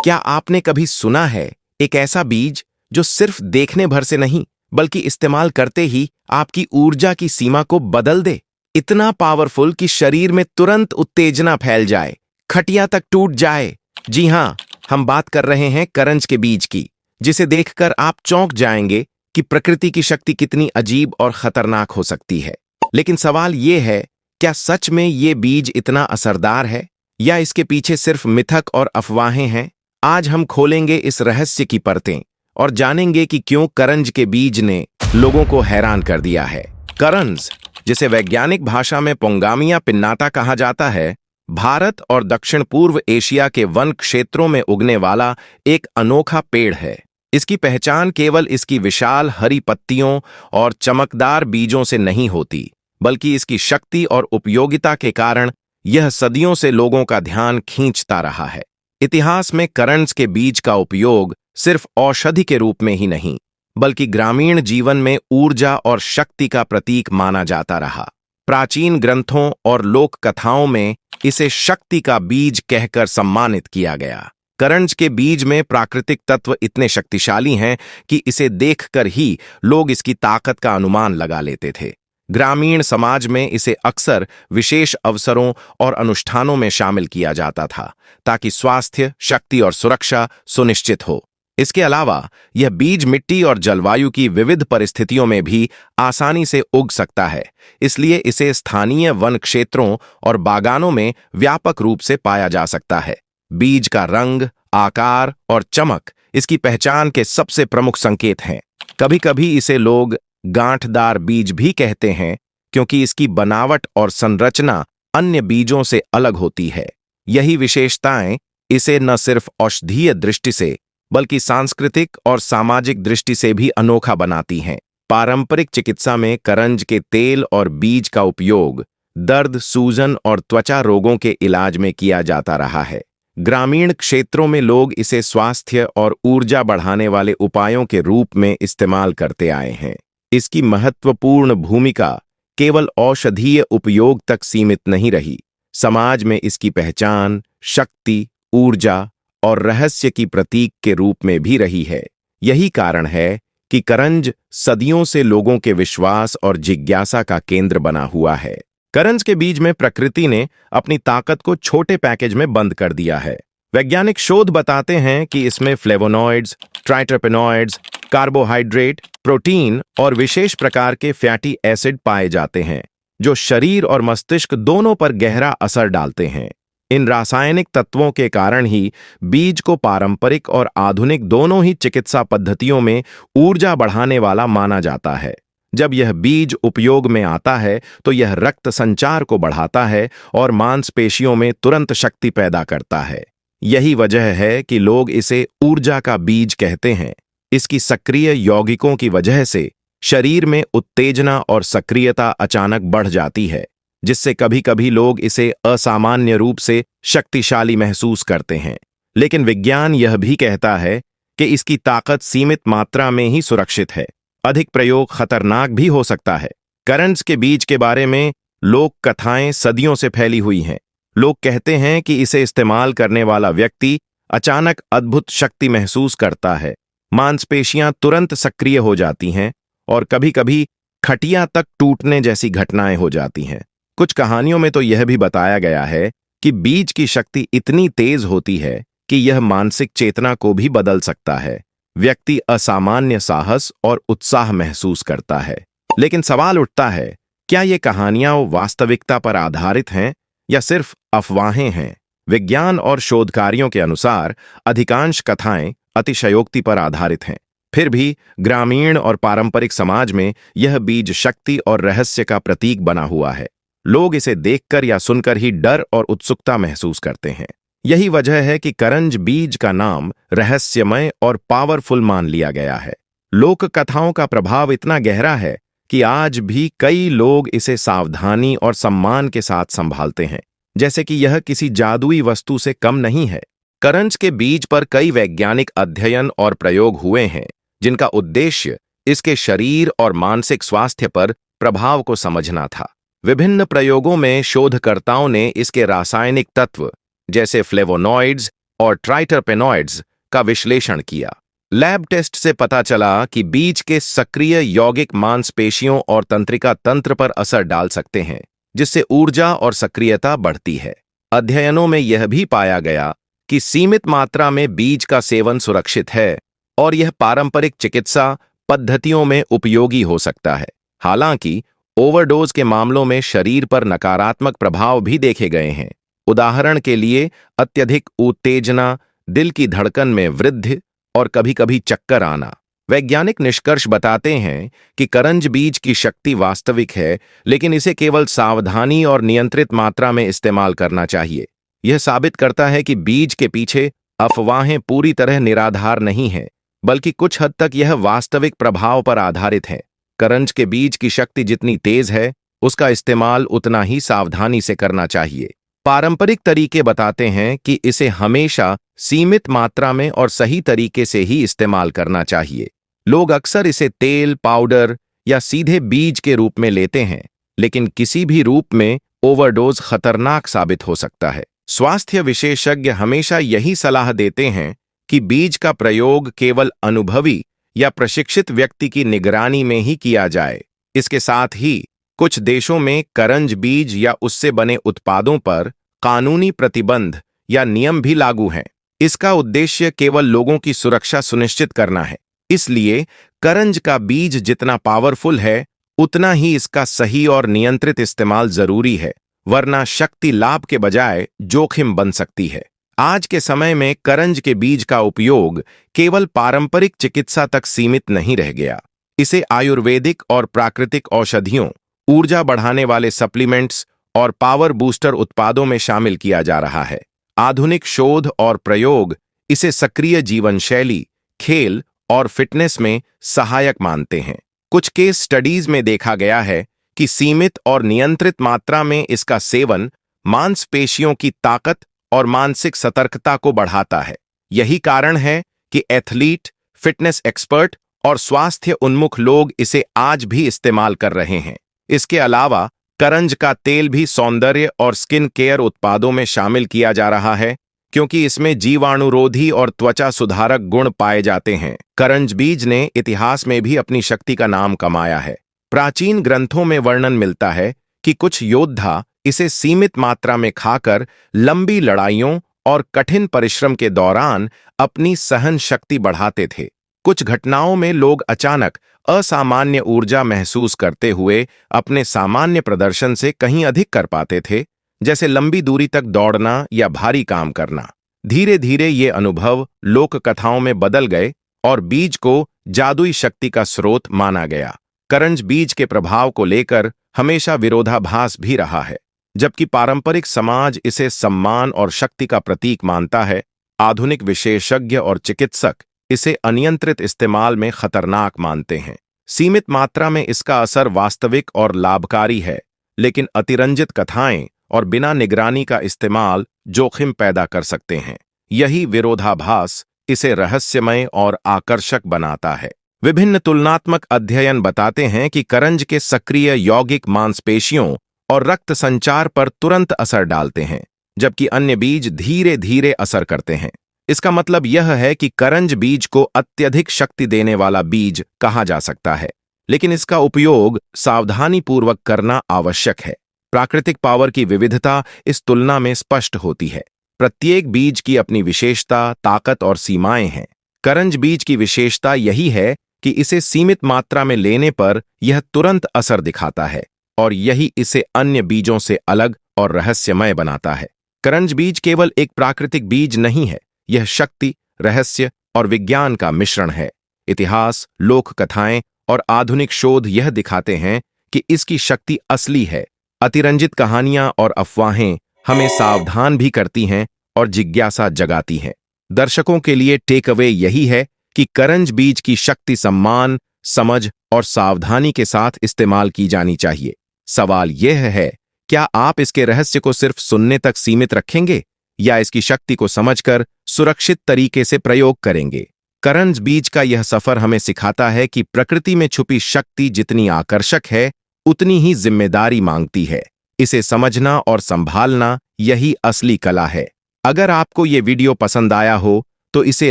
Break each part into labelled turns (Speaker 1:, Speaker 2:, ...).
Speaker 1: क्या आपने कभी सुना है एक ऐसा बीज जो सिर्फ देखने भर से नहीं बल्कि इस्तेमाल करते ही आपकी ऊर्जा की सीमा को बदल दे? इतना पावरफुल कि शरीर में तुरंत उत्तेजना फैल जाए, खटिया तक टूट जाए। जी हां, हम बात कर रहे हैं करंज के बीज की, जिसे देखकर आप चौंक जाएंगे कि प्रकृति की शक्ति कितनी अजीब और खतरनाक हो सकती है। लेकिन सवाल यह है, क्या सच में ये बीज इतना असरदार है या इसके पीछे सिर्फ मिथक और अफवाहें हैं? आज हम खोलेंगे इस रहस्य की परतें और जानेंगे कि क्यों करंज के बीज ने लोगों को हैरान कर दिया है। करंज, जिसे वैज्ञानिक भाषा में पोंगामिया पिन्नाटा कहा जाता है, भारत और दक्षिण पूर्व एशिया के वन क्षेत्रों में उगने वाला एक अनोखा पेड़ है। इसकी पहचान केवल इसकी विशाल हरी पत्तियों और चमकदार बीजों से नहीं होती, बल्कि इसकी शक्ति और उपयोगिता के कारण यह सदियों से लोगों का ध्यान खींचता रहा है। इतिहास में करंज के बीज का उपयोग सिर्फ औषधि के रूप में ही नहीं, बल्कि ग्रामीण जीवन में ऊर्जा और शक्ति का प्रतीक माना जाता रहा। प्राचीन ग्रंथों और लोक कथाओं में इसे शक्ति का बीज कहकर सम्मानित किया गया। करंज के बीज में प्राकृतिक तत्व इतने शक्तिशाली हैं कि इसे देखकर ही लोग इसकी ताकत का अनुमान लगा लेते थे। ग्रामीण समाज में इसे अक्सर विशेष अवसरों और अनुष्ठानों में शामिल किया जाता था, ताकि स्वास्थ्य, शक्ति और सुरक्षा सुनिश्चित हो। इसके अलावा यह बीज मिट्टी और जलवायु की विविध परिस्थितियों में भी आसानी से उग सकता है, इसलिए इसे स्थानीय वन क्षेत्रों और बागानों में व्यापक रूप से पाया जा सकता है। बीज का रंग, आकार और चमक इसकी पहचान के सबसे प्रमुख संकेत हैं। कभी-कभी इसे लोग गांठदार बीज भी कहते हैं, क्योंकि इसकी बनावट और संरचना अन्य बीजों से अलग होती है। यही विशेषताएं इसे न सिर्फ औषधीय दृष्टि से बल्कि सांस्कृतिक और सामाजिक दृष्टि से भी अनोखा बनाती हैं। पारंपरिक चिकित्सा में करंज के तेल और बीज का उपयोग दर्द, सूजन और त्वचा रोगों के इलाज में किया जाता रहा है। ग्रामीण क्षेत्रों में लोग इसे स्वास्थ्य और ऊर्जा बढ़ाने वाले उपायों के रूप में इस्तेमाल करते आए हैं। इसकी महत्वपूर्ण भूमिका केवल औषधीय उपयोग तक सीमित नहीं रही। समाज में इसकी पहचान शक्ति, ऊर्जा और रहस्य की प्रतीक के रूप में भी रही है। यही कारण है कि करंज सदियों से लोगों के विश्वास और जिज्ञासा का केंद्र बना हुआ है। करंज के बीज में प्रकृति ने अपनी ताकत को छोटे पैकेज में बंद कर दिया है। वैज्ञानिक शोध बताते हैं कि इसमें फ्लेवोनॉइड्स, ट्राइटरपेनॉइड्स, कार्बोहाइड्रेट, प्रोटीन और विशेष प्रकार के फैटी एसिड पाए जाते हैं, जो शरीर और मस्तिष्क दोनों पर गहरा असर डालते हैं। इन रासायनिक तत्वों के कारण ही बीज को पारंपरिक और आधुनिक दोनों ही चिकित्सा पद्धतियों में ऊर्जा बढ़ाने वाला माना जाता है। जब यह बीज उपयोग में आता है तो यह रक्त संचार को बढ़ाता है और मांसपेशियों में तुरंत शक्ति पैदा करता है। यही वजह है कि लोग इसे ऊर्जा का बीज कहते हैं। इसकी सक्रिय यौगिकों की वजह से शरीर में उत्तेजना और सक्रियता अचानक बढ़ जाती है, जिससे कभी-कभी लोग इसे असामान्य रूप से शक्तिशाली महसूस करते हैं। लेकिन विज्ञान यह भी कहता है कि इसकी ताकत सीमित मात्रा में ही सुरक्षित है। अधिक प्रयोग खतरनाक भी हो सकता है। करंज के बीज के बारे में लोक कथाएं सदियों से फैली हुई हैं। लोग कहते हैं कि इसे इस्तेमाल करने वाला व्यक्ति अचानक अद्भुत शक्ति महसूस करता है, मांसपेशियां तुरंत सक्रिय हो जाती हैं और कभी-कभी खटिया तक टूटने जैसी घटनाएं हो जाती हैं। कुछ कहानियों में तो यह भी बताया गया है कि बीज की शक्ति इतनी तेज होती है कि यह मानसिक चेतना को भी बदल सकता है। व्यक्ति असामान्य साहस और उत्साह महसूस करता है। लेकिन सवाल उठता है, क्या ये कहानियां वास्तविकता पर आधारित हैं या सिर्फ अफवाहें हैं? विज्ञान और शोधकारियों के अनुसार अधिकांश कथाएं अतिशयोक्ति पर आधारित हैं। फिर भी ग्रामीण और पारंपरिक समाज में यह बीज शक्ति और रहस्य का प्रतीक बना हुआ है। लोग इसे देखकर या सुनकर ही डर और उत्सुकता महसूस करते हैं। यही वजह है कि करंज बीज का नाम रहस्यमय और पावरफुल मान लिया गया है। लोक कथाओं का प्रभाव इतना गहरा है कि आज भी कई लोग इसे सावधानी और सम्मान के साथ संभालते हैं, जैसे कि यह किसी जादुई वस्तु से कम नहीं है। करंज के बीज पर कई वैज्ञानिक अध्ययन और प्रयोग हुए हैं, जिनका उद्देश्य इसके शरीर और मानसिक स्वास्थ्य पर प्रभाव को समझना था। विभिन्न प्रयोगों में शोधकर्ताओं ने इसके रासायनिक तत्व जैसे फ्लेवोनॉइड्स और ट्राइटरपेनॉइड्स का विश्लेषण किया। लैब टेस्ट से पता चला कि बीज के सक्रिय यौगिक मांसपेशियों और तंत्रिका तंत्र पर असर डाल सकते हैं, जिससे ऊर्जा और सक्रियता बढ़ती है। अध्ययनों में यह भी पाया गया कि सीमित मात्रा में बीज का सेवन सुरक्षित है और यह पारंपरिक चिकित्सा पद्धतियों में उपयोगी हो सकता है। हालांकि ओवरडोज के मामलों में शरीर पर नकारात्मक प्रभाव भी देखे गए हैं। उदाहरण के लिए अत्यधिक उत्तेजना, दिल की धड़कन में वृद्धि और कभी-कभी चक्कर आना। वैज्ञानिक निष्कर्ष बताते हैं कि करंज बीज की शक्ति वास्तविक है, लेकिन इसे केवल सावधानी और नियंत्रित मात्रा में इस्तेमाल करना चाहिए। यह साबित करता है कि बीज के पीछे अफवाहें पूरी तरह निराधार नहीं हैं, बल्कि कुछ हद तक यह वास्तविक प्रभाव पर आधारित है। करंज के बीज की शक्ति जितनी तेज है, उसका इस्तेमाल उतना ही सावधानी से करना चाहिए। पारंपरिक तरीके बताते हैं कि इसे हमेशा सीमित मात्रा में और सही तरीके से ही इस्तेमाल करना चाहिए। लोग अक्सर इसे तेल, पाउडर या सीधे बीज के रूप में लेते हैं, लेकिन किसी भी रूप में ओवरडोज खतरनाक साबित हो सकता है। स्वास्थ्य विशेषज्ञ हमेशा यही सलाह देते हैं कि बीज का प्रयोग केवल अनुभवी या प्रशिक्षित व्यक्ति की निगरानी में ही किया जाए। इसके साथ ही कुछ देशों में करंज बीज या उससे बने उत्पादों पर कानूनी प्रतिबंध या नियम भी लागू हैं। इसका उद्देश्य केवल लोगों की सुरक्षा सुनिश्चित करना है। इसलिए करंज का बीज जितना पावरफुल है, उतना ही इसका सही और नियंत्रित इस्तेमाल जरूरी है, वरना शक्ति लाभ के बजाय जोखिम बन सकती है। आज के समय में करंज के बीज का उपयोग केवल पारंपरिक चिकित्सा तक सीमित नहीं रह गया। इसे आयुर्वेदिक और प्राकृतिक औषधियों, ऊर्जा बढ़ाने वाले सप्लीमेंट्स और पावर बूस्टर उत्पादों में शामिल किया जा रहा है। आधुनिक शोध और प्रयोग इसे सक्रिय जीवन शैली, खेल और फिटनेस में सहायक मानते हैं। कुछ केस स्टडीज में देखा गया है कि सीमित और नियंत्रित मात्रा में इसका सेवन मांसपेशियों की ताकत और मानसिक सतर्कता को बढ़ाता है। यही कारण है कि एथलीट, फिटनेस एक्सपर्ट और स्वास्थ्य उन्मुख लोग इसे आज भी इस्तेमाल कर रहे हैं। इसके अलावा करंज का तेल भी सौंदर्य और स्किन केयर उत्पादों में शामिल किया जा रहा है, क्योंकि इसमें जीवाणुरोधी और त्वचा सुधारक गुण पाए जाते हैं। करंज बीज ने इतिहास में भी अपनी शक्ति का नाम कमाया है। प्राचीन ग्रंथों में वर्णन मिलता है कि कुछ योद्धा इसे सीमित मात्रा में खाकर लंबी लड़ाइयों और कठिन परिश्रम के दौरान अपनी सहन शक्ति बढ़ाते थे। कुछ घटनाओं में लोग अचानक असामान्य ऊर्जा महसूस करते हुए अपने सामान्य प्रदर्शन से कहीं अधिक कर पाते थे, जैसे लंबी दूरी तक दौड़ना या भारी काम करना। धीरे धीरे ये अनुभव लोक कथाओं में बदल गए और बीज को जादुई शक्ति का स्रोत माना गया। करंज बीज के प्रभाव को लेकर हमेशा विरोधाभास भी रहा है। जबकि पारंपरिक समाज इसे सम्मान और शक्ति का प्रतीक मानता है, आधुनिक विशेषज्ञ और चिकित्सक इसे अनियंत्रित इस्तेमाल में खतरनाक मानते हैं। सीमित मात्रा में इसका असर वास्तविक और लाभकारी है, लेकिन अतिरंजित कथाएं और बिना निगरानी का इस्तेमाल जोखिम पैदा कर सकते हैं। यही विरोधाभास इसे रहस्यमय और आकर्षक बनाता है। विभिन्न तुलनात्मक अध्ययन बताते हैं कि करंज के सक्रिय यौगिक मांसपेशियों और रक्त संचार पर तुरंत असर डालते हैं, जबकि अन्य बीज धीरे धीरे असर करते हैं। इसका मतलब यह है कि करंज बीज को अत्यधिक शक्ति देने वाला बीज कहा जा सकता है, लेकिन इसका उपयोग सावधानीपूर्वक करना आवश्यक है। प्राकृतिक पावर की विविधता इस तुलना में स्पष्ट होती है। प्रत्येक बीज की अपनी विशेषता, ताकत और सीमाएं हैं। करंज बीज की विशेषता यही है कि इसे सीमित मात्रा में लेने पर यह तुरंत असर दिखाता है, और यही इसे अन्य बीजों से अलग और रहस्यमय बनाता है। करंज बीज केवल एक प्राकृतिक बीज नहीं है, यह शक्ति, रहस्य और विज्ञान का मिश्रण है। इतिहास, लोक कथाएं और आधुनिक शोध यह दिखाते हैं कि इसकी शक्ति असली है। अतिरंजित कहानियां और अफवाहें हमें सावधान भी करती हैं और जिज्ञासा जगाती हैं। दर्शकों के लिए टेक अवे यही है कि करंज बीज की शक्ति सम्मान, समझ और सावधानी के साथ इस्तेमाल की जानी चाहिए। सवाल यह है, क्या आप इसके रहस्य को सिर्फ सुनने तक सीमित रखेंगे या इसकी शक्ति को समझकर सुरक्षित तरीके से प्रयोग करेंगे? करंज बीज का यह सफर हमें सिखाता है कि प्रकृति में छुपी शक्ति जितनी आकर्षक है, उतनी ही जिम्मेदारी मांगती है। इसे समझना और संभालना यही असली कला है। अगर आपको ये वीडियो पसंद आया हो तो इसे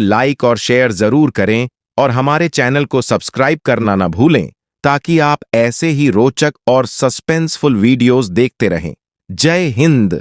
Speaker 1: लाइक और शेयर जरूर करें और हमारे चैनल को सब्सक्राइब करना ना भूलें ताकि आप ऐसे ही रोचक और सस्पेंसफुल वीडियोस देखते रहें। जय हिंद।